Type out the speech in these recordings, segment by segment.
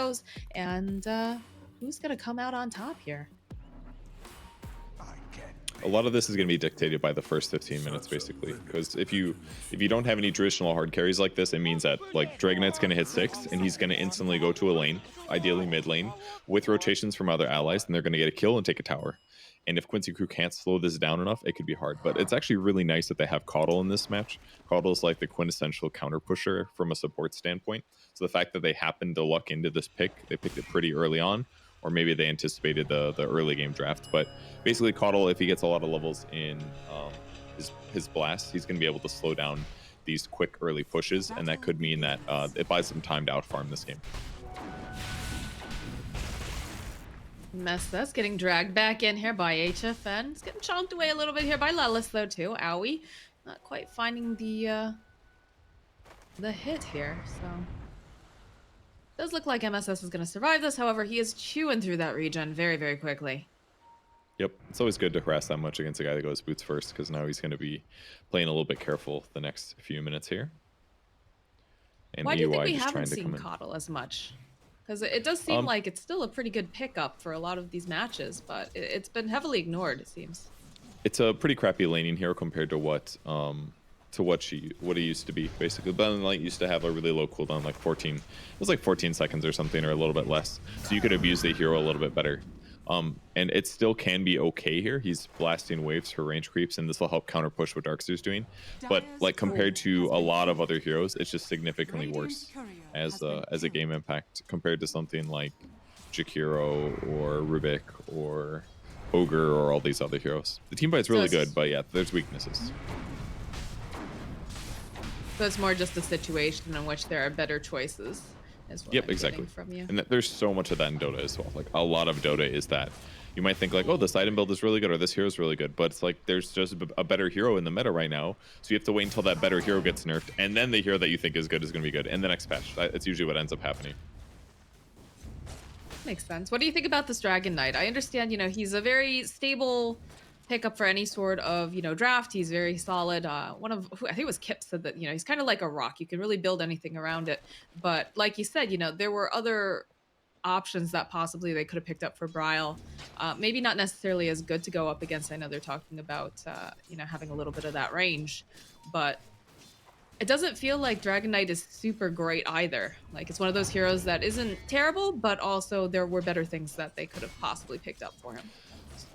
heroes, and who's gonna come out on top here? A lot of this is going to be dictated by the first 15 minutes, basically, because if you don't have any traditional hard carries like this, it means that like Dragon Knight's going to hit 6 and he's going to instantly go to a lane, ideally mid lane, with rotations from other allies, and they're going to get a kill and take a tower. And if Quincy Crew can't slow this down enough, it could be hard. But it's actually really nice that they have Caudle in this match. Caudle's like the quintessential counter pusher from a support standpoint. So the fact that they happened to luck into this pick, they picked it pretty early on, or maybe they anticipated the early game draft. But basically, Caudle, if he gets a lot of levels in his blast, he's going to be able to slow down these quick early pushes, and that could mean that it buys some time to outfarm this game. Messa's getting dragged back in here by HFN. It's getting chomped away a little bit here by Lelis, though, too. Owie. Not quite finding the hit here, so... Does look like MSS is going to survive this. However, he is chewing through that regen very, very quickly. Yep, it's always good to harass that much against a guy that goes boots first, because now he's going to be playing a little bit careful the next few minutes here. And why do you think we just haven't seen Caudle as much? Because it does seem like it's still a pretty good pickup for a lot of these matches, but it's been heavily ignored, it seems. It's a pretty crappy laning hero compared to what it used to be, basically. But Light used to have a really low cooldown, like 14. It was like 14 seconds or something, or a little bit less. So you could abuse the hero a little bit better. And it still can be okay here. He's blasting waves for range creeps, and this will help counter push what Darkster's doing. But like compared to a lot of other heroes, it's just significantly worse as a game impact compared to something like Jakiro or Rubik or Ogre or all these other heroes. The team fight's really good, but yeah, there's weaknesses. So it's more just a situation in which there are better choices. Yep, exactly. From you. And there's so much of that in Dota as well. Like a lot of Dota is that you might think like, oh, this item build is really good or this hero is really good, but it's like there's just a better hero in the meta right now. So you have to wait until that better hero gets nerfed, and then the hero that you think is good is going to be good in the next patch. That's usually what ends up happening. Makes sense. What do you think about this Dragon Knight? I understand, he's a very stable pickup for any sort of, draft. He's very solid. I think it was Kip said that, he's kind of like a rock. You can really build anything around it. But like you said, there were other options that possibly they could have picked up for Bryle. Maybe not necessarily as good to go up against. I know they're talking about, having a little bit of that range, but it doesn't feel like Dragon Knight is super great either. Like, it's one of those heroes that isn't terrible, but also there were better things that they could have possibly picked up for him.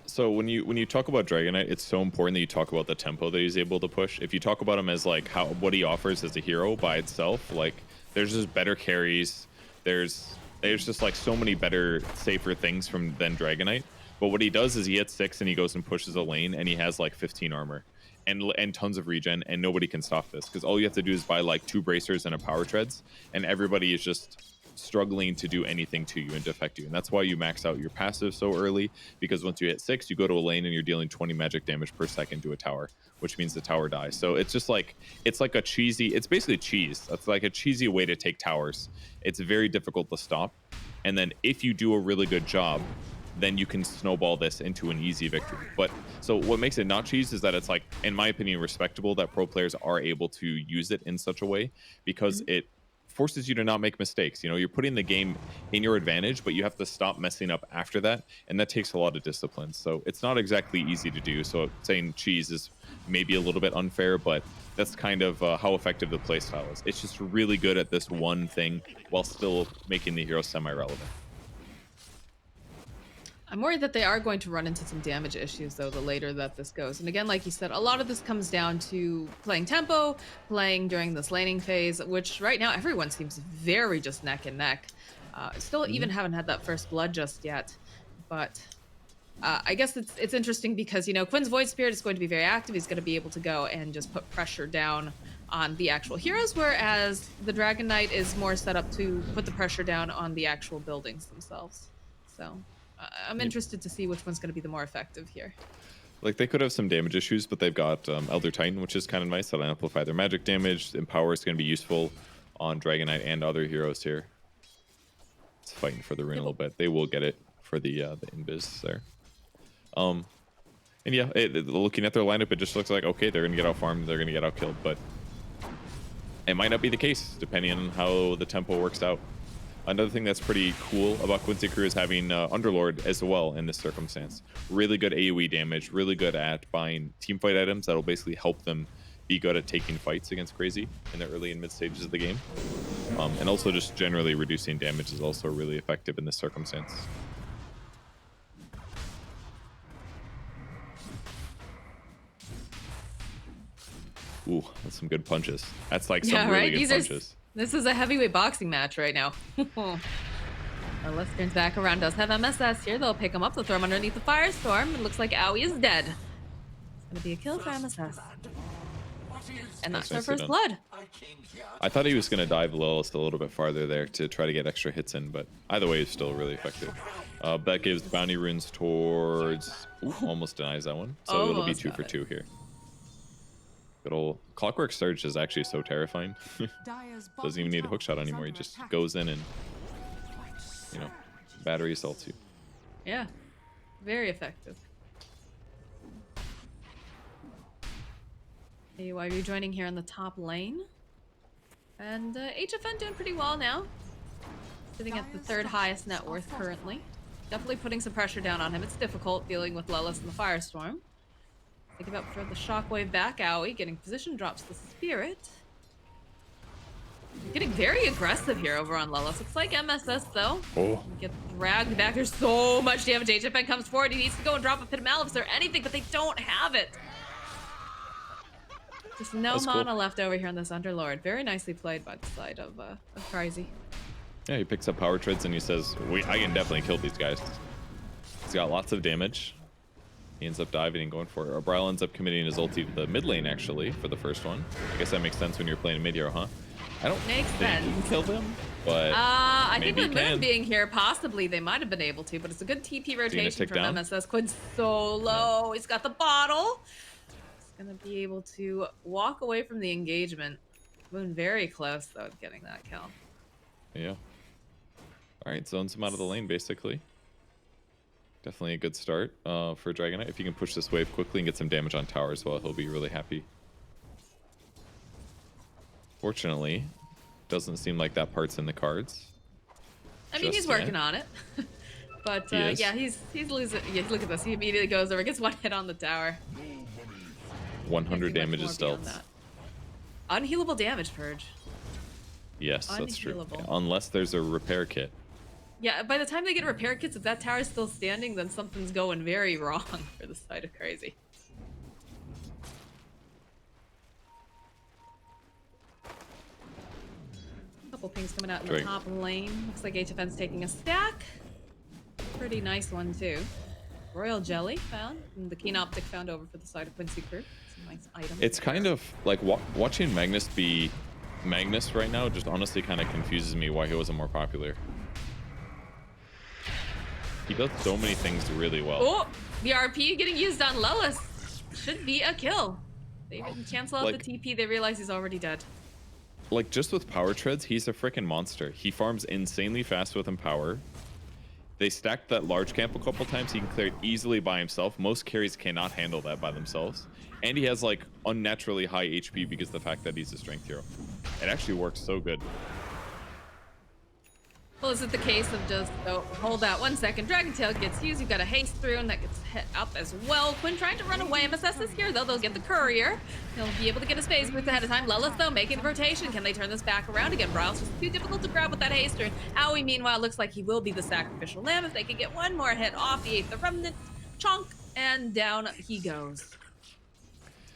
So when you talk about Dragon Knight, it's so important that you talk about the tempo that he's able to push. If you talk about him as like what he offers as a hero by itself, like there's just better carries. There's just like so many better, safer things than Dragon Knight. But what he does is he hits 6 and he goes and pushes a lane, and he has like 15 armor and tons of regen, and nobody can stop this because all you have to do is buy like 2 bracers and a power treads, and everybody is just struggling to do anything to you and to affect you. And that's why you max out your passive so early, because once you hit 6, you go to a lane and you're dealing 20 magic damage per second to a tower, which means the tower dies. So it's just like, it's basically cheese. That's like a cheesy way to take towers. It's very difficult to stop. And then if you do a really good job, then you can snowball this into an easy victory. But so what makes it not cheese is that it's like, in my opinion, respectable that pro players are able to use it in such a way, because it forces you to not make mistakes. You're putting the game in your advantage, but you have to stop messing up after that, and that takes a lot of discipline. So it's not exactly easy to do. So saying cheese is maybe a little bit unfair, but that's kind of how effective the playstyle is. It's just really good at this one thing while still making the hero semi-relevant. I'm worried that they are going to run into some damage issues, though, the later that this goes. And again, like you said, a lot of this comes down to playing tempo, playing during this laning phase, which right now everyone seems very just neck and neck. Still even haven't had that first blood just yet. But I guess it's interesting because, Quinn's Void Spirit is going to be very active. He's going to be able to go and just put pressure down on the actual heroes, whereas the Dragon Knight is more set up to put the pressure down on the actual buildings themselves. So I'm interested to see which one's going to be the more effective here. Like, they could have some damage issues, but they've got Elder Titan, which is kind of nice. That'll amplify their magic damage. Empower is going to be useful on Dragon Knight and other heroes here. It's fighting for the rune a little bit. They will get it for the invis there. And yeah, looking at their lineup, it just looks like, okay, they're going to get out farmed, they're going to get out killed, but it might not be the case depending on how the tempo works out. Another thing that's pretty cool about Quincy Crew is having Underlord as well in this circumstance. Really good AoE damage, really good at buying teamfight items that'll basically help them be good at taking fights against Crazy in the early and mid stages of the game. And also just generally reducing damage is also really effective in this circumstance. Ooh, that's some good punches. That's like some really good punches. This is a heavyweight boxing match right now. Let's turn back around. Does have MSS here. They'll pick him up. They'll throw him underneath the firestorm. It looks like Aoi is dead. It's gonna be a kill for MSS. And that's their first blood. I thought he was going to dive Lilith a little bit farther there to try to get extra hits in, but either way, it's still really effective. Bet gives bounty runes towards... Ooh, almost denies that one. So it'll be 2 for 2 here. Good old Clockwork Surge is actually so terrifying. Doesn't even need a hookshot anymore. He just goes in and, you know, battery assaults you. Yeah, very effective. Hey, why are you joining here in the top lane? And HFN doing pretty well now. Sitting at the 3rd highest net worth currently. Definitely putting some pressure down on him. It's difficult dealing with Lelis and the Firestorm. Think about for the shockwave back. Aoi getting position, drops the spirit. Getting very aggressive here over on Lelis. Looks like MSS though. Oh. Get dragged back. There's so much damage. HFN comes forward. He needs to go and drop a Pit of Malice or anything, but they don't have it. Just no mana left over here on this Underlord. Very nicely played by the side of CR4ZY. Yeah, he picks up power treads and he says, I can definitely kill these guys. He's got lots of damage. He ends up diving and going for it. Brile ends up committing his ulti to the mid lane, actually, for the first one. I guess that makes sense when you're playing mid hero, huh? I don't think you can kill them, but I think with Moon being here, possibly they might have been able to, but it's a good TP rotation from MSS. Quinn's so low. Yeah. He's got the bottle. He's going to be able to walk away from the engagement. Moon very close, though, to getting that kill. Yeah. All right, zones him out of the lane, basically. Definitely a good start for Dragonite. If you can push this wave quickly and get some damage on tower as well, he'll be really happy. Fortunately, doesn't seem like that part's in the cards. I mean, he's working on it. But yeah, he's losing. Yeah, look at this. He immediately goes over, gets one hit on the tower. 100 damage is dealt. Unhealable damage, Purge. Yes, that's true. Yeah, unless there's a repair kit. Yeah, by the time they get repair kits, if that tower's still standing, then something's going very wrong for the side of CR4ZY. Couple pings coming out in the top lane. Looks like HFN's taking a stack. Pretty nice one, too. Royal Jelly found, and the Keen Optic found over for the side of Quincy Crew. Some nice items. It's kind of like watching Magnus be Magnus right now just honestly kind of confuses me why he wasn't more popular. He does so many things really well. Oh, the RP getting used on Lelis. Should be a kill. They even cancel out the TP. They realize he's already dead. Like, just with power treads, he's a freaking monster. He farms insanely fast with Empower. They stacked that large camp a couple times. He can clear it easily by himself. Most carries cannot handle that by themselves. And he has, like, unnaturally high HP because of the fact that he's a strength hero. It actually works so good. Well, is it the case of just, oh, hold that 1 second. Dragon Tail gets used. You've got a haste through, and that gets hit up as well. Quinn trying to run away. MSS is here, though. They'll get the courier. He'll be able to get his phase boots ahead of time. Lelis, though, making the rotation. Can they turn this back around again? Brile's just too difficult to grab with that haste through. Aoi, meanwhile, looks like he will be the sacrificial lamb. If they could get one more hit off the 8th remnant, chonk, and down he goes.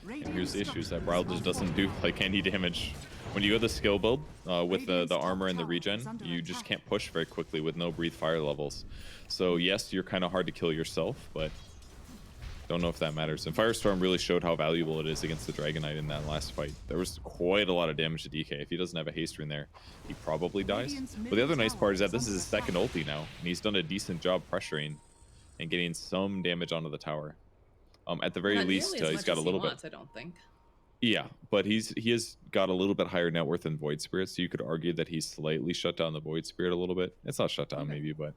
And here's the issue, is that Brile just doesn't do, like, any damage. When you go the skill build with the armor and the regen, you just can't push very quickly with no breathe fire levels. So yes, you're kind of hard to kill yourself, but don't know if that matters. And Firestorm really showed how valuable it is against the Dragonite in that last fight. There was quite a lot of damage to DK. If he doesn't have a haste rune there, he probably dies. But the other nice part is that this is his second ulti now, and he's done a decent job pressuring and getting some damage onto the tower. At the very least, he's got a little bit. I don't think. Yeah, but he has got a little bit higher net worth than Void Spirit, so you could argue that he's slightly shut down the Void Spirit a little bit. It's not shut down maybe, but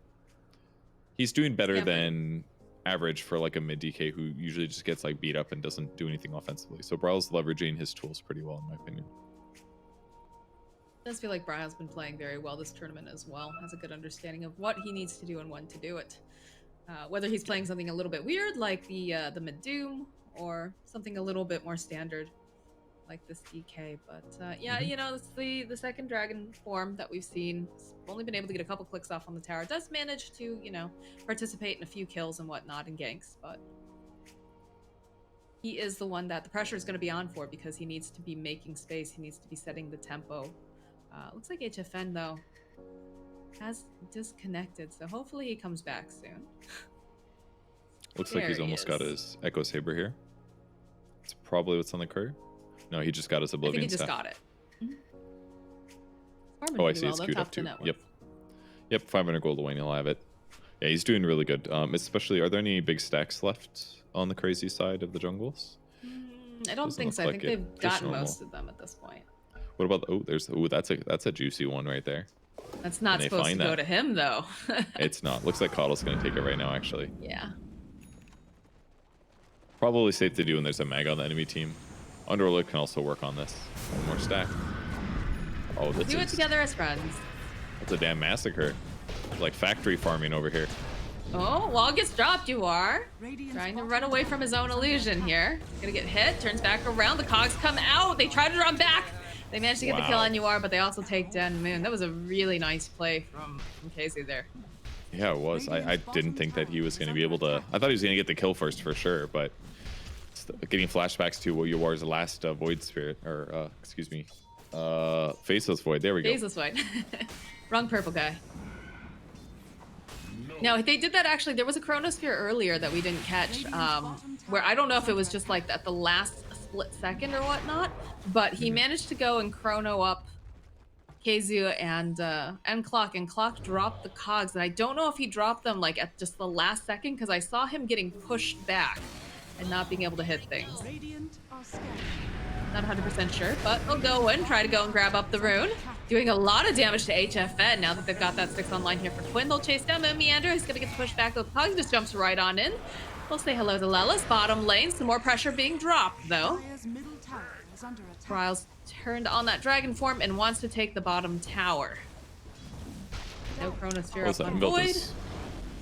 he's doing better than average for like a mid DK who usually just gets like beat up and doesn't do anything offensively. So Brile's leveraging his tools pretty well in my opinion. does feel like Brian's been playing very well this tournament as well. Has a good understanding of what he needs to do and when to do it. Whether he's playing something a little bit weird like the mid doom or something a little bit more standard like this DK. But yeah, you know, it's the second dragon form that we've seen. He's only been able to get a couple clicks off on the tower. Does manage to, you know, participate in a few kills and whatnot in ganks, but he is the one that the pressure is going to be on for because he needs to be making space. He needs to be setting the tempo. Looks like HFN though has disconnected, so hopefully he comes back soon. Looks like he's almost got his Echo Saber here. It's probably what's on the card. No, he just got his Oblivion I think he just staff. got it. Oh, I see. It's queued up too. Yep, 500 gold away and he'll have it. Yeah, he's doing really good. Especially, are there any big stacks left on the crazy side of the jungles? I don't think so. I think they've gotten most of them at this point. What about that's a juicy one right there. That's not supposed to go to him though. It's not. Looks like Coddle's gonna take it right now, actually. Yeah. Probably safe to do when there's a mag on the enemy team. Underlord can also work on this. One more stack. Oh, this do it together as friends. It's a damn massacre. Like factory farming over here. Oh, wall gets dropped. You are trying to run away from his own illusion here. Gonna get hit. Turns back around. The cogs come out. They try to run back. They managed to get the kill on UR, but they also take down Moon. That was a really nice play from Casey there. Yeah, it was. I didn't think that he was going to be able to. I thought he was going to get the kill first for sure, but getting flashbacks to UR's last Void Spirit, or excuse me, Faceless Void. There we go. Faceless Void. Wrong purple guy. No, they did that actually. There was a Chronosphere earlier that we didn't catch, where I don't know if it was just like at the last split second or whatnot, but he managed to go and chrono up KZU and Clock dropped the cogs, and I don't know if he dropped them like at just the last second because I saw him getting pushed back and not being able to hit things. Not 100% sure, but they'll go in, try to go and grab up the rune. Doing a lot of damage to HFN now that they've got that 6 online here for Twin. They'll chase down Meander. He's gonna get pushed back. The Cogs just jumps right on in. We'll say hello to Lelis. Bottom lane, some more pressure being dropped though. Ryle's turned on that dragon form and wants to take the bottom tower. No Chronosphere up on Void.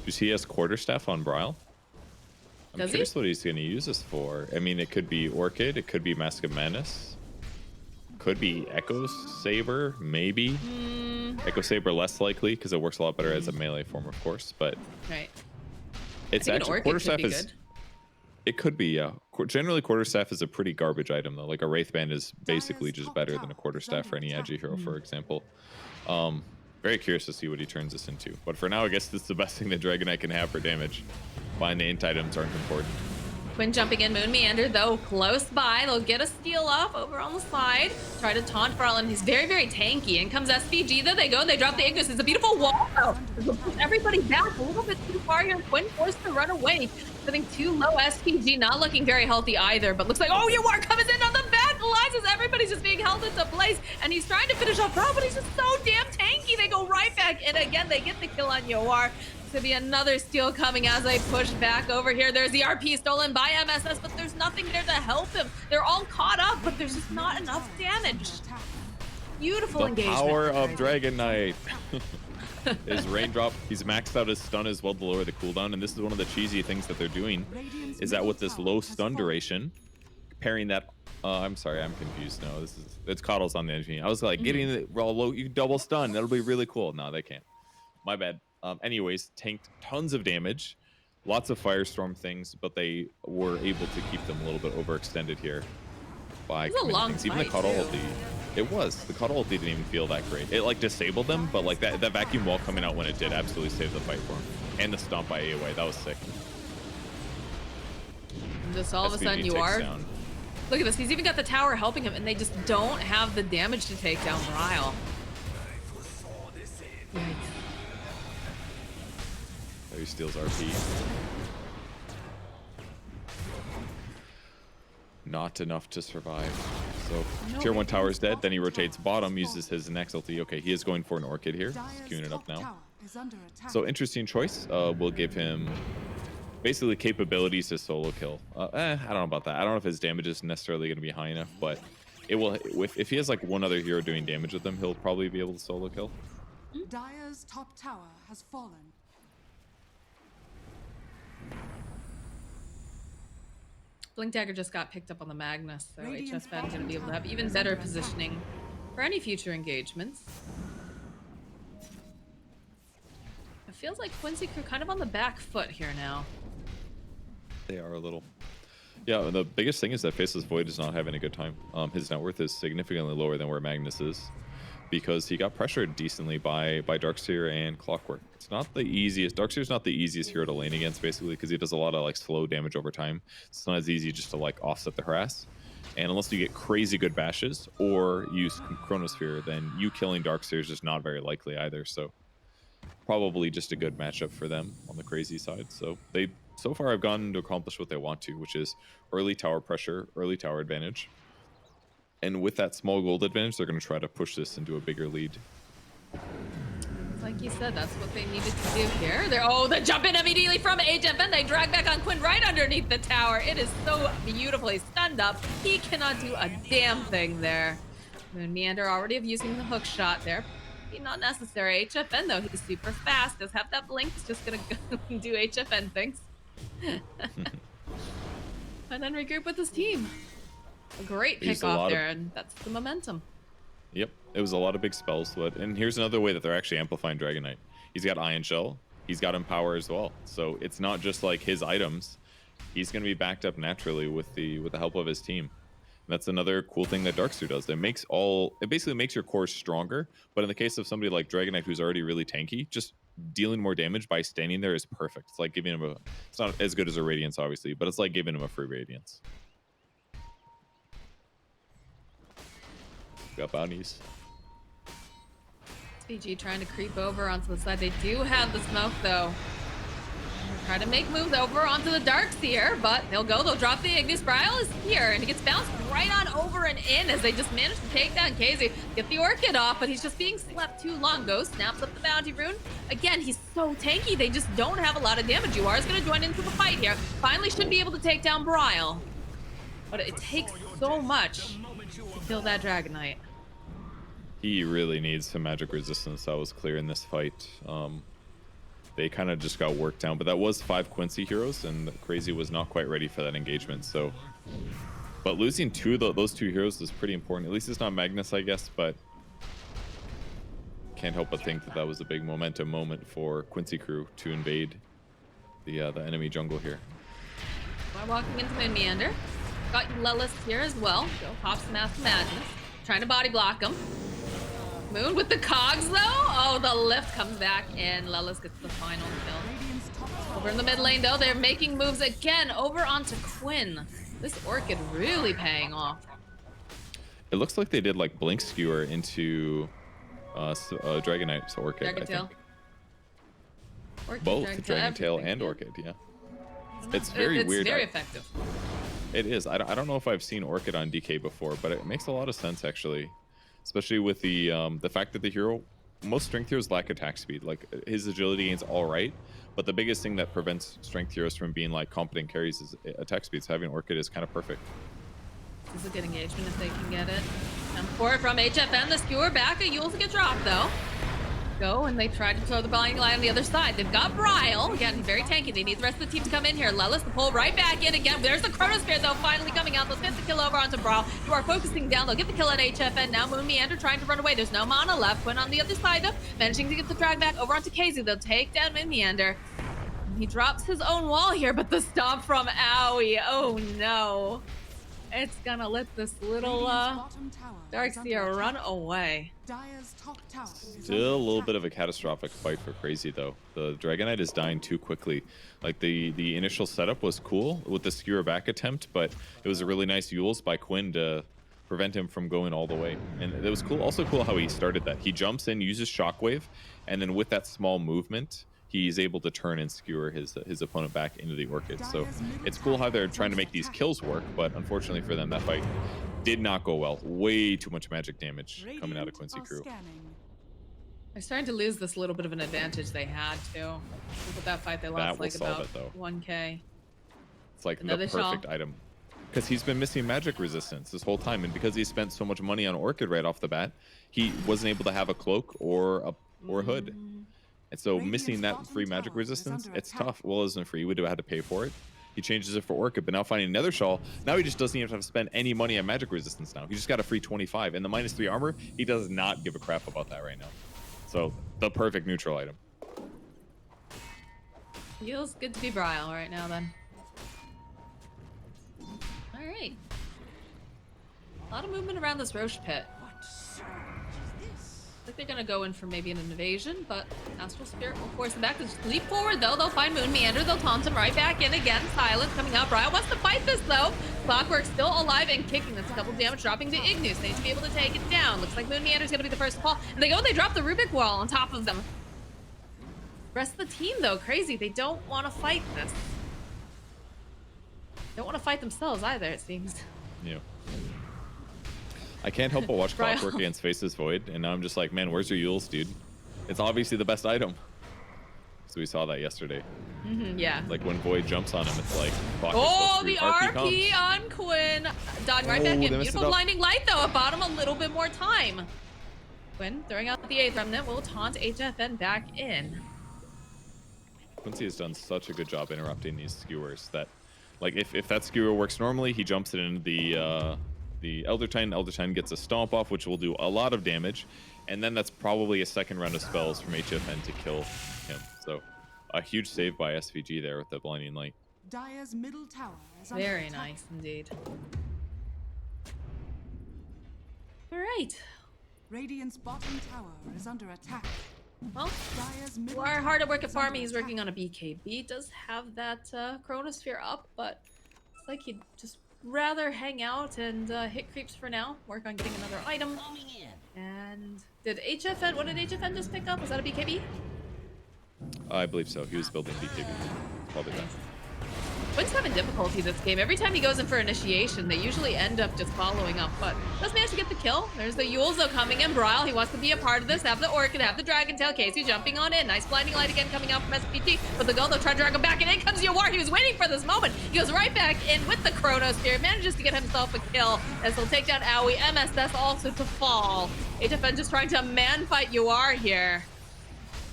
You see he has Quarterstaff on Bryle? I'm curious he? what he's going to use this for. I mean, it could be Orchid, it could be Mask of Madness, could be Echo Saber, maybe. Echo Saber less likely because it works a lot better as a melee form, of course. But it's actually Quarterstaff is. Good. It could be, yeah. Generally, Quarterstaff is a pretty garbage item though. Like a Wraithband is basically just better than a Quarterstaff for any Agi hero, for example. Very curious to see what he turns this into. But for now, I guess this is the best thing that Dragon Knight can have for damage. Bind int items aren't important. Quinn jumping in, Moon Meander though close by. They'll get a steal off over on the side. Try to taunt Farland. He's very, very tanky. In comes SVG. There they go. They drop the Ignis. It's a beautiful wall. Everybody back a little bit too far here. Quinn forced to run away. Sitting too low. SVG not looking very healthy either, but looks like, oh, UR comes in on the back. Eliza's, everybody's just being held into place, and he's trying to finish off Bro, but he's just so damn tanky. They go right back, and again, they get the kill on UR. To be another steal coming as I push back over here. There's the RP stolen by MSS, but there's nothing there to help him. They're all caught up, but there's just not enough damage. Beautiful engagement. The power of Dragon Knight. His raindrop, he's maxed out his stun as well to lower the cooldown, and this is one of the cheesy things that they're doing, is that with this low stun duration, pairing that, I'm sorry, I'm confused. No, it's Coddles on the enemy. I was like, getting it low, you double stun, that'll be really cool. No, they can't. My bad. Anyways, tanked tons of damage, lots of firestorm things, but they were able to keep them a little bit overextended here by committing things. Even the Coddle ulti, it was. The Coddle ulti didn't even feel that great. It like disabled them, but like that vacuum wall coming out when it did absolutely saved the fight for him. And the stomp by AOA, that was sick. And just all of a sudden you are. Look at this, he's even got the tower helping him, and they just don't have the damage to take down Ryle. Yikes. He steals RP. Not enough to survive. So tier 1 tower is dead. Then he rotates bottom, uses his next ulti. Okay, he is going for an Orchid here. He's queuing it up now. So interesting choice. We'll give him basically capabilities to solo kill. I don't know about that. I don't know if his damage is necessarily going to be high enough, but it will if he has like one other hero doing damage with them, he'll probably be able to solo kill. Dire's top tower has fallen. Blink Dagger just got picked up on the Magnus, so Radiant's HSN is going to be able to have bottom even tower better is under attack. positioning for any future engagements. It feels like Quincy crew kind of on the back foot here now. They are a little. Yeah, the biggest thing is that Faceless Void is not having a good time. His net worth is significantly lower than where Magnus is, because he got pressured decently by Darkseer and Clockwork. It's not the easiest. Darkseer's not the easiest hero to lane against, basically, because he does a lot of like slow damage over time. It's not as easy just to like offset the harass. And unless you get crazy good bashes or use Chronosphere, then you killing Darkseer is just not very likely either. So probably just a good matchup for them on the crazy side. So they so far have gotten to accomplish what they want to, which is early tower pressure, early tower advantage. And with that small gold advantage, they're going to try to push this into a bigger lead. Like you said, that's what they needed to do here. The jump in immediately from HFN. They drag back on Quinn right underneath the tower. It is so beautifully stunned up. He cannot do a damn thing there. And Meander already of using the hook shot there. Not necessary. HFN though, he's super fast. Does have that blink. He's just gonna go and do HFN things. And then regroup with his team. A great pick off there, and that's the momentum. Yep, it was a lot of big spells. And here's another way that they're actually amplifying Dragon Knight. He's got Iron Shell. He's got Empower as well. So it's not just like his items. He's going to be backed up naturally with the help of his team. And that's another cool thing that Darkseer does. It basically makes your core stronger. But in the case of somebody like Dragon Knight, who's already really tanky, just dealing more damage by standing there is perfect. It's like giving him it's not as good as a Radiance, obviously, but it's like giving him a free Radiance. Got bounties. SVG trying to creep over onto the side. They do have the smoke though. Try to make moves over onto the Darkseer, but they'll drop the Ignis. Brile is here, and he gets bounced right on over and in as they just manage to take down KZ. Get the Orchid off, but he's just being slept too long. Ghost snaps up the bounty rune. Again, he's so tanky, they just don't have a lot of damage. UR is going to join into the fight here. Finally should be able to take down Brile. But it takes so much to kill that Dragon Knight. He really needs some magic resistance. That was clear in this fight. They kind of just got worked down, but that was 5 Quincy heroes, and Crazy was not quite ready for that engagement. So, but losing those 2 heroes is pretty important. At least it's not Magnus, I guess, but can't help but think that was a big momentum moment for Quincy crew to invade the enemy jungle here. While walking into Moon Meander, got Lelis here as well. Go pop some Mask Madness, trying to body block him. Moon with the cogs though. Oh, the lift comes back and Lelis gets the final kill. Over in the mid lane though, they're making moves again over onto Quinn. This Orchid really paying off. It looks like they did like Blink Skewer into Dragon Knight's Orchid, Dragon I Tail. think. Orchid, Both Dragon Tail everything, and yeah. Orchid, yeah. It's very weird. It's very effective. It is. I don't know if I've seen Orchid on DK before, but it makes a lot of sense actually. Especially with the fact that the hero, most strength heroes lack attack speed. Like his agility is all right, but the biggest thing that prevents strength heroes from being like competent carries is attack speed. So having Orchid is kind of perfect. This is a good engagement if they can get it. And for it from HFN, the skewer back. A Yule's get dropped though. Go and they try to throw the blinding light on the other side. They've got Brile. Again, very tanky. They need the rest of the team to come in here. Lelis to pull right back in again. There's the Chronosphere though, finally coming out. They'll get the kill over onto Brile. You are focusing down. They'll get the kill at HFN. Now Moon Meander trying to run away. There's no mana left. Quinn on the other side though, managing to get the drag back over onto KZ. They'll take down Moon Meander. He drops his own wall here, but the stomp from Owie. Oh no. It's gonna let this little Darkseer run away. Still a little bit of a catastrophic fight for Crazy though. The Dragon Knight is dying too quickly. Like the initial setup was cool with the skewer back attempt, but it was a really nice Yules by Quinn to prevent him from going all the way. And it was cool. Also cool how he started that. He jumps in, uses Shockwave, and then with that small movement, he's able to turn and skewer his opponent back into the Orchid. So it's cool how they're trying to make these kills work, but unfortunately for them, that fight did not go well. Way too much magic damage coming out of Quincy crew. They're starting to lose this little bit of an advantage they had too. Look at that fight they lost like about 1K. It's like Another the perfect item. because he's been missing magic resistance this whole time, and because he spent so much money on Orchid right off the bat, he wasn't able to have a cloak or a hood. And so missing that free magic resistance, it's tough. Well, it isn't free. We would have had to pay for it. He changes it for Orchid, but now finding Nether Shawl, now he just doesn't even have to spend any money on magic resistance now. He just got a free 25. And the -3 armor, he does not give a crap about that right now. So the perfect neutral item. Feels good to be Bryle right now then. Alright. A lot of movement around this Roche pit. I think they're gonna go in for maybe an invasion, but Astral Spirit will force them back to just leap forward though. They'll find Moon Meander, they'll taunt him right back in again. Silence coming out. Bryle wants to fight this though. Clockwork still alive and kicking. That's a couple damage dropping to Ignus. They need to be able to take it down. Looks like Moon Meander's gonna be the first to fall. And they drop the Rubik wall on top of them. Rest of the team though, crazy. They don't want to fight this. They don't want to fight themselves either, it seems. Yeah. I can't help but watch Clockwork against Faceless Void, and now I'm just like, man, where's your Yules, dude? It's obviously the best item. So we saw that yesterday. Yeah. Like when Void jumps on him, it's like, oh, the RP on Quinn. Dodging right back in. Beautiful blinding light though. At bottom, a little bit more time. Quinn throwing out the 8th remnant will taunt HFN back in. Quincy has done such a good job interrupting these skewers that, like, if that skewer works normally, he jumps it into the Elder Titan. Elder Titan gets a stomp off, which will do a lot of damage, and then that's probably a second round of spells from HFN to kill him. So a huge save by SVG there with the blinding light. Dire's middle tower is very nice indeed. All right. Radiant's bottom tower is under attack. Well, we're hard at work at farming. He's working on a BKB. Does have that Chronosphere up, but it's like he'd just rather hang out and hit creeps for now. Work on getting another item. And did HFN, what did HFN just pick up? Was that a BKB? I believe so. He was building BKB. Probably that. Quinn's having difficulty this game. Every time he goes in for initiation, they usually end up just following up, but does manage to get the kill. There's the Yules though coming in. Bryle, he wants to be a part of this. Have the Orchid, have the Dragon Tail. Casey jumping on in. Nice blinding light again coming out from SPT. But the goal, they'll try to drag him back, and in comes Yawar. He was waiting for this moment. He goes right back in with the Chronosphere. Manages to get himself a kill as he'll take down Aoi. MSS also to fall. HFN just trying to man fight Yawar here.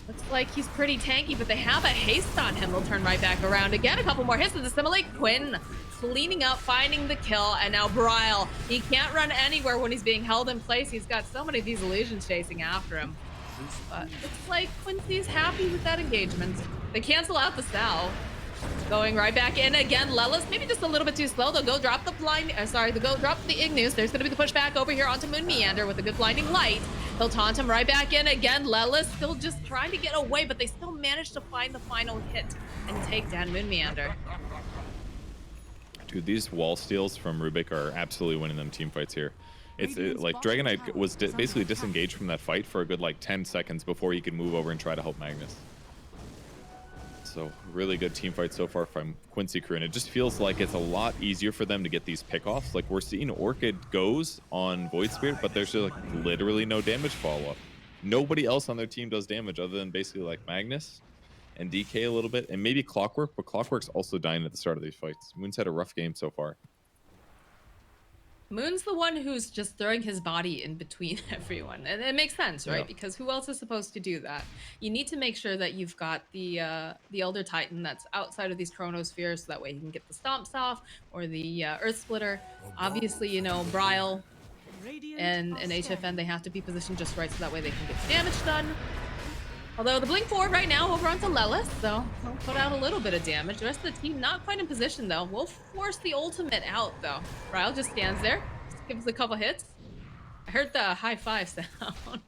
Looks like he's pretty tanky, but they have a haste on him. They'll turn right back around again. A couple more hits to assimilate. Quinn cleaning up, finding the kill, and now Bryle. He can't run anywhere when he's being held in place. He's got so many of these illusions chasing after him. But it's like Quincy's happy with that engagement. They cancel out the Sal. Going right back in again. Lelis maybe just a little bit too slow. They'll go drop the they'll go drop the Ignus. There's gonna be the pushback over here onto Moon Meander with a good blinding light. They'll taunt him right back in again. Lelis still just trying to get away, but they still manage to find the final hit and take down Moon Meander. Dude, these wall steals from Rubik are absolutely winning them team fights here. It's like Dragon Knight was basically disengaged from that fight for a good like 10 seconds before he could move over and try to help Magnus. So really good team fight so far from Quincy crew, and it just feels like it's a lot easier for them to get these pickoffs. Like we're seeing Orchid goes on Void Spirit, but there's just like literally no damage follow-up. Nobody else on their team does damage other than basically like Magnus and DK a little bit, and maybe Clockwork, but Clockwork's also dying at the start of these fights. Moon's had a rough game so far. Moon's the one who's just throwing his body in between everyone. And it makes sense, right? Yeah. Because who else is supposed to do that? You need to make sure that you've got the Elder Titan that's outside of these Chronospheres, so that way you can get the Stomps off, or the Earth Splitter. Obviously, you know, Bryle and HFN, they have to be positioned just right so that way they can get the damage done. Although the Blink forward right now over onto Lelis, so he'll put out a little bit of damage. The rest of the team not quite in position though. We'll force the ultimate out though. Bryle just stands there, just gives a couple hits. I heard the high five sound.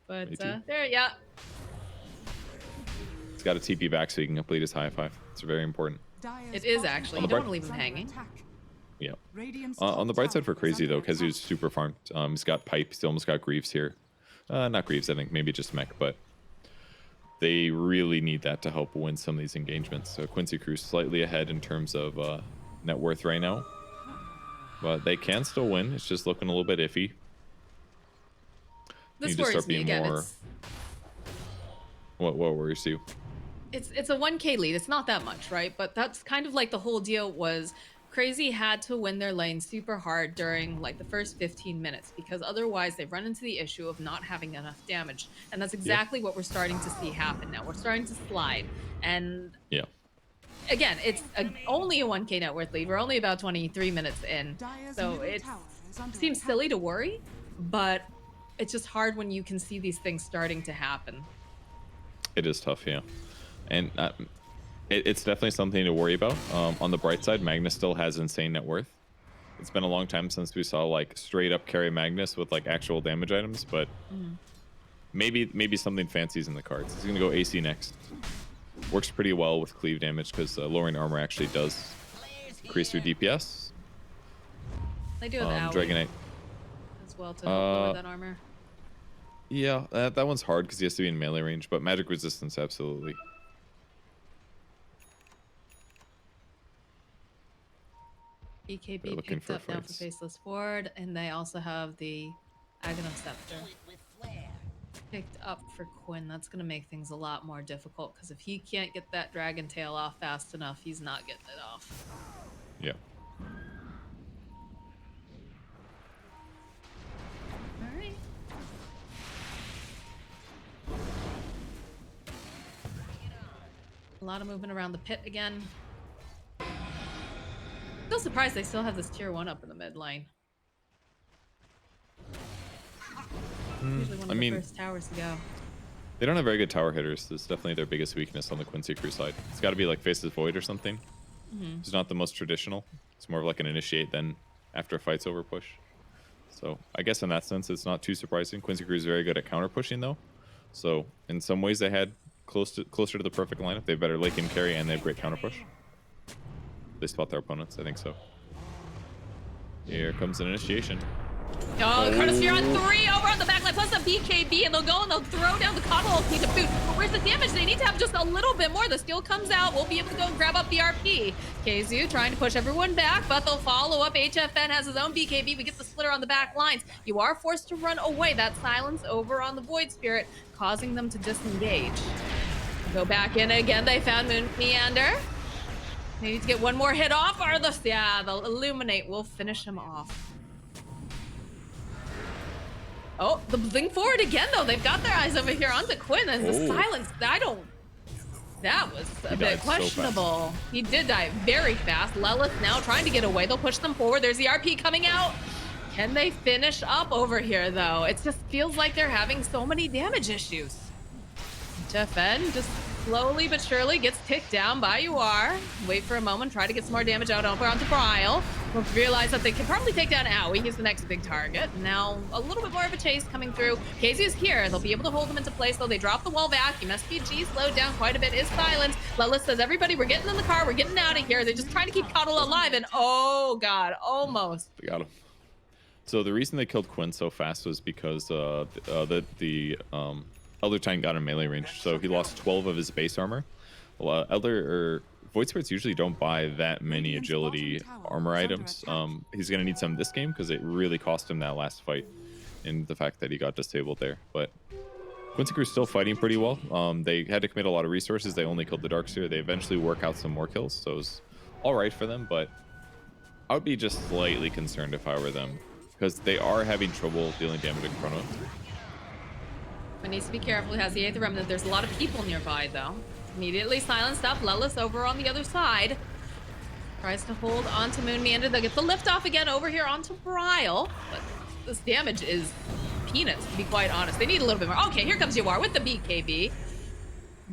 But there, yeah. He's got a TP back so he can complete his high five. It's very important. It is actually. You don't want to leave him hanging. Yeah. On the bright side for Crazy though, because he was super farmed. He's got Pipe. He's almost got Greaves here. Not Greaves, I think maybe just Mech, but they really need that to help win some of these engagements. So Quincy Crew's slightly ahead in terms of net worth right now, but they can still win. It's just looking a little bit iffy. This worries me again. What worries you? It's a 1K lead. It's not that much, right? But that's kind of like the whole deal was CR4ZY had to win their lane super hard during like the first 15 minutes because otherwise they run into the issue of not having enough damage. And that's Yep. exactly what we're starting to see happen now. We're starting to slide. And Yeah. again, it's only a 1K net worth lead. We're only about 23 minutes in. Dire's So middle it tower is under seems attack. silly to worry, but it's just hard when you can see these things starting to happen. It is tough, yeah. And it's definitely something to worry about. On the bright side, Magnus still has insane net worth. It's been a long time since we saw like straight up carry Magnus with like actual damage items, but maybe something fancy's in the cards. He's gonna go AC next. Works pretty well with cleave damage because lowering armor actually does increase your DPS. They do have Dragonite. as well to help lower that armor. Yeah, that one's hard because he has to be in melee range, but magic resistance, absolutely. BKB looking picked for up now for fights. Faceless Ward, and they also have the Aghanim Scepter picked up for Quinn. That's going to make things a lot more difficult because if he can't get that dragon tail off fast enough, he's not getting it off. Yeah. All right. A lot of movement around the pit again. Still surprised they still have this tier 1 up in the mid lane. Usually one of the first towers to go. They don't have very good tower hitters. That's definitely their biggest weakness on the Quincy crew side. It's got to be like Faces Void or something. It's not the most traditional. It's more of like an initiate than after a fight's over push. So I guess in that sense, it's not too surprising. Quincy crew is very good at counter pushing though. So in some ways, they had closer to the perfect lineup. They have better late game carry and they have great counter push. They spot their opponents. I think so. Here comes an initiation. Oh, Chronosphere on 3 over on the backline, plus a BKB, and they'll go and they'll throw down the Coddle Ulti to boot. But where's the damage? They need to have just a little bit more. The steal comes out. We'll be able to go and grab up the RP. KZU trying to push everyone back, but they'll follow up. HFN has his own BKB. We get the splitter on the back lines. You are forced to run away. That silence over on the Void Spirit, causing them to disengage. Go back in again. They found Moon Meander. They need to get one more hit off, or they'll Illuminate will finish him off. Oh, the blink forward again, though. They've got their eyes over here onto Quinn, and the silence, that was a bit questionable. He did die very fast. Lelith now trying to get away. They'll push them forward. There's the RP coming out. Can they finish up over here, though? It just feels like they're having so many damage issues. HFN just slowly but surely gets kicked down by UR. Wait for a moment, try to get some more damage out over onto Bryle. We'll realize that they can probably take down Owie. He's the next big target. Now, a little bit more of a chase coming through. KZ is here. They'll be able to hold him into place, though. They drop the wall vacuum. SPG slowed down quite a bit. Is silent. Lelis says, everybody, we're getting in the car. We're getting out of here. They're just trying to keep Coddle alive. And oh, God, almost. They got him. So the reason they killed Quinn so fast was because the Elder Titan got in melee range, so he lost 12 of his base armor. Well, Void Spirits usually don't buy that many agility armor items. He's going to need some this game because it really cost him that last fight in the fact that he got disabled there. But Quincy Crew's still fighting pretty well. They had to commit a lot of resources. They only killed the Darkseer. They eventually work out some more kills, so it was all right for them, but I would be just slightly concerned if I were them because they are having trouble dealing damage in Chrono. One needs to be careful. He has the 8th Remnant. There's a lot of people nearby, though. Immediately silenced up. Lelis over on the other side. Tries to hold onto Moon Meander. They'll get the lift off again over here onto Bryle. But this damage is peanuts, to be quite honest. They need a little bit more. Okay, here comes UR with the BKB.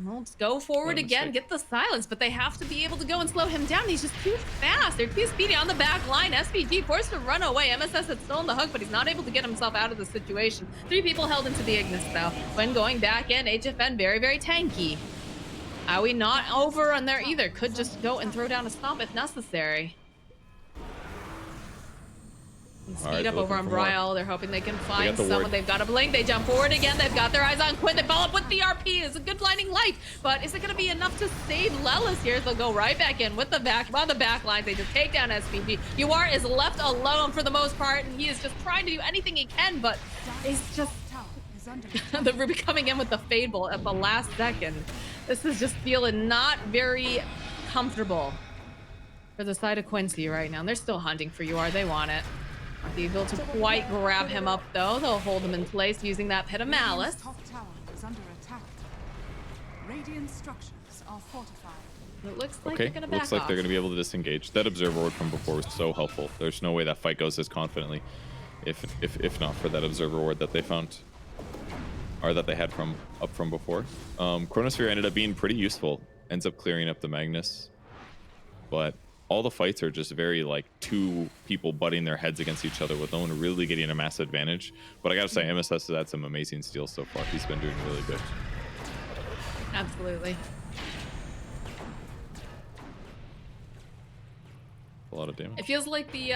Let's go forward again, get the silence, but they have to be able to go and slow him down. He's just too fast. They're too speedy on the back line. SPG forced to run away. MSS is still on the hook, but he's not able to get himself out of the situation. 3 people held into the Ignis, though. When going back in, HFN very, very tanky. Owie not over on there either. Could just go and throw down a stomp if necessary. Speed up over on Bryle. They're hoping they can find someone. They've got a blink. They jump forward again. They've got their eyes on Quinn. They follow up with the RP. It's a good blinding light, but is it going to be enough to save Lelis here? They'll go right back in with the back on the back lines. They just take down SPG. UR is left alone for the most part, and he is just trying to do anything he can, but he's just the Ruby coming in with the Fable at the last second. This is just feeling not very comfortable. for the side of Quincy right now. And they're still hunting for UR. They want it. Not able to quite grab him up though. They'll hold him in place using that Pit of Malice. Radiant's top tower is under attack. Radiant structures are fortified. It looks like Okay, they're gonna back looks like off. they're gonna be able to disengage. That observer ward from before was so helpful. There's no way that fight goes as confidently if not for that observer ward that they found, or that they had from before. Chronosphere ended up being pretty useful. Ends up clearing up the Magnus, but all the fights are just very like two people butting their heads against each other with no one really getting a massive advantage. But I gotta say, MSS has had some amazing steals so far. He's been doing really good. Absolutely. A lot of damage. It feels like the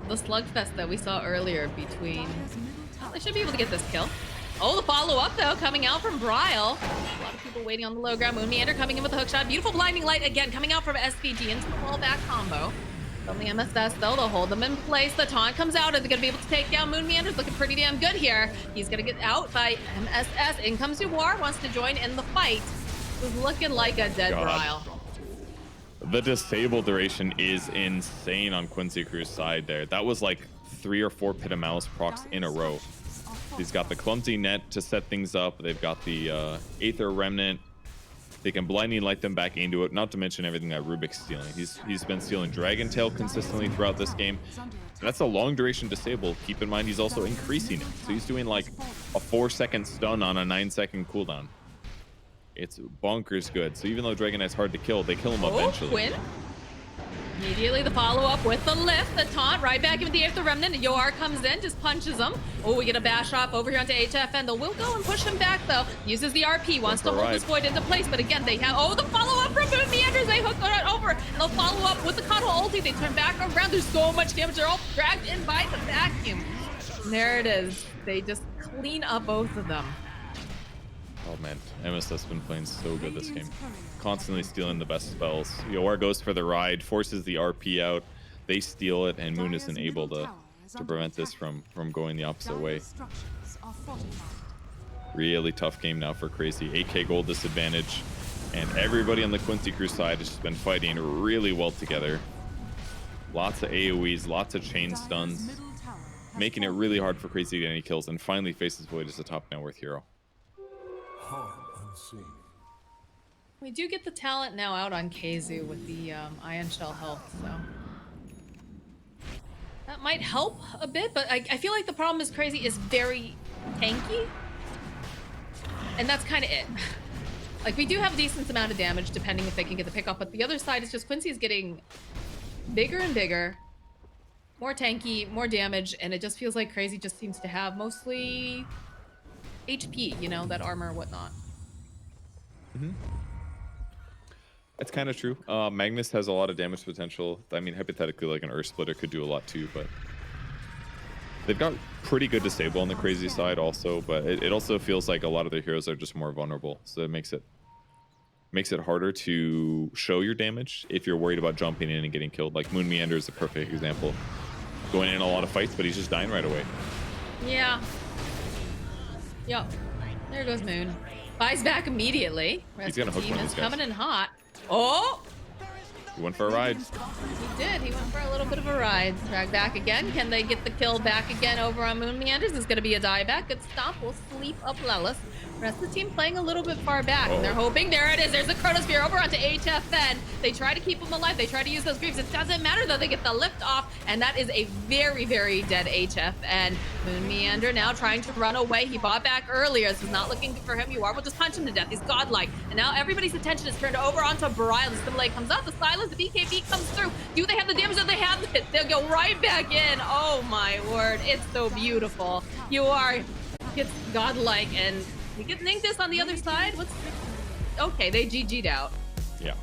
slugfest that we saw earlier between. Dire's middle tower They should be able to get this kill. Oh, the follow-up, though, coming out from Bryle. A lot of people waiting on the low ground. Moon Meander coming in with a hook shot. Beautiful blinding light again, coming out from SVG into the wall-back combo. From the MSS, though, they'll hold them in place. The taunt comes out. Are they going to be able to take down Moon Meander's looking pretty damn good here. He's going to get out by MSS. In comes War, wants to join in the fight. Who's looking like a dead God. Bryle. The disable duration is insane on Quincy Crew's side there. That was like 3 or 4 Pit of Malice procs in a row. He's got the clumsy net to set things up. They've got the Aether Remnant. They can blinding light them back into it, not to mention everything that Rubik's stealing. He's been stealing Dragon Tail consistently throughout this game. And that's a long duration disable. Keep in mind he's also increasing it. So he's doing like a 4-second stun on a 9-second cooldown. It's bonkers good. So even though Dragon Knight's hard to kill, they kill him eventually. Quinn. Immediately the follow-up with the lift, the taunt, right back into the Aether Remnant. Yoar comes in, just punches him. Oh, we get a bash off over here onto HFN. They will go and push him back, though. Uses the RP, wants to hold this void into place, but again, they have... Oh, the follow-up from Moon Meanders. They hook it over, and they'll follow up with the Cuddle ulti. They turn back around. There's so much damage. They're all dragged in by the vacuum. And there it is. They just clean up both of them. Oh man, MSS has been playing so good this game. Constantly stealing the best spells. Yoar goes for the ride, forces the RP out. They steal it, and Moon isn't able to prevent this from going the opposite way. structures are fortified. Really tough game now for Crazy. 8k gold disadvantage, and everybody on the Quincy Crew side has just been fighting really well together. Lots of AoEs, lots of chain stuns, Middle tower has making it really hard for Crazy to get any kills, and finally faces Void as a top net worth hero. Harm unseen. We do get the talent now out on KZoo with the Ion Shell health, so... That might help a bit, but I feel like the problem is Crazy is very tanky. And that's kind of it. Like, we do have a decent amount of damage, depending if they can get the pick off, but the other side is just Quincy's getting bigger and bigger, more tanky, more damage, and it just feels like Crazy just seems to have mostly HP, you know, that armor and whatnot. It's kind of true. Magnus has a lot of damage potential. I mean, hypothetically, like an Earth Splitter could do a lot too, but they've got pretty good disable on the Crazy side also, but it also feels like a lot of their heroes are just more vulnerable. So it makes it harder to show your damage if you're worried about jumping in and getting killed. Like Moon Meander is a perfect example. Going in a lot of fights, but he's just dying right away. Yeah. Yep. There goes Moon. Buys back immediately. He's gonna hook one of is these guys. coming in hot. Oh! He went for a ride. He did. He went for a little bit of a ride. Drag back again. Can they get the kill back again over on Moon Meanders? It's going to be a dieback. Good stop. We'll sleep up Lelis. Rest of the team playing a little bit far back. And they're hoping. There it is. There's a Chronosphere over onto HFN. They try to keep him alive. They try to use those creeps. It doesn't matter, though. They get the lift off. And that is a very, very dead HFN. Moon Meander now trying to run away. He bought back earlier. This is not looking good for him. You are. We'll just punch him to death. He's godlike. And now everybody's attention is turned over onto Bryle. The Stimulate comes out. The silence. The BKB comes through. Do they have the damage? Do they have it? They'll go right back in. Oh, my word. It's so beautiful. You are gets godlike, and we get Ninctus on the other side. What's okay? They GG'd out. Yeah.